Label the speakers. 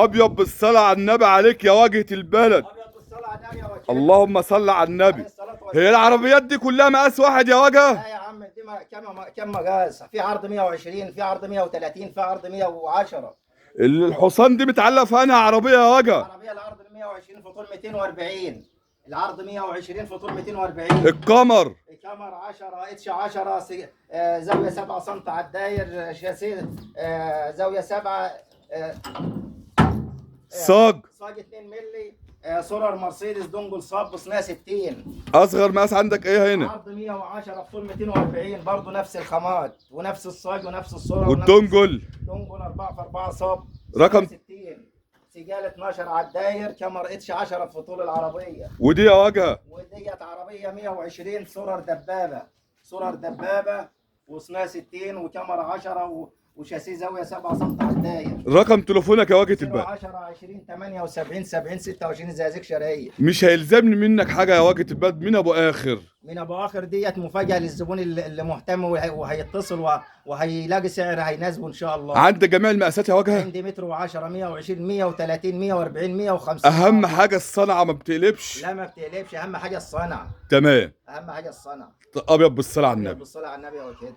Speaker 1: ابيض بالصلاة على النبي عليك يا واجهة البلد.
Speaker 2: ابيض بالصلاه على النبي يا وكيل.
Speaker 1: اللهم صل على النبي.
Speaker 2: عليه الصلاة والسلام.
Speaker 1: هي العربيات دي كلها مقاس واحد يا وجه؟
Speaker 2: لا يا عم دي كم مقاس؟ في عرض 120، في عرض 130، في عرض 110.
Speaker 1: الحصان دي متعلق في انهي عربية يا وجه؟
Speaker 2: العربيه العرض 120 في طول 240. العرض 120 في طول 240.
Speaker 1: القمر
Speaker 2: كامر 10 اتش 10 زاويه 7 سم على الداير، شاسيه زاويه 7
Speaker 1: صاج
Speaker 2: صاج 2 مللي، سولار مرسيدس دونجل صاب صناعه 60.
Speaker 1: اصغر مقاس عندك ايه هنا؟
Speaker 2: عرض 110 في طول 240 برضه نفس الخامات ونفس الصاج ونفس الصوره.
Speaker 1: والدونجل
Speaker 2: دونجل 4 في 4 صاب
Speaker 1: رقم
Speaker 2: 60. سجال 12 على الداير، كاميرا اتش 10 في طول العربيه.
Speaker 1: ودي يا وجه؟
Speaker 2: وديت عربيه 120 سولار دبابه. سولار دبابه وصناعه 60 وكاميرا 10 وشاسيه زاويه 7 سم على الداير.
Speaker 1: رقم تليفونك يا واجهة البلد؟
Speaker 2: 10 20 78 70 26 زقازيق شرقيه.
Speaker 1: مش هيلزمني منك حاجة يا واجهة البلد من ابو اخر.
Speaker 2: من ابو اخر ديت مفاجاه للزبون اللي مهتم وهيتصل وهيلاقي سعر هيناسبه ان شاء الله.
Speaker 1: عندك جميع المقاسات يا وجه؟
Speaker 2: عندي متر و10 120 130 140 150.
Speaker 1: اهم حاجة الصنعة ما بتقلبش.
Speaker 2: لا ما بتقلبش، اهم حاجه الصنعه.
Speaker 1: تمام.
Speaker 2: اهم حاجه الصنعه.
Speaker 1: ابيض بالصلاة على النبي.
Speaker 2: بالصلاه على النبي يا وكيل.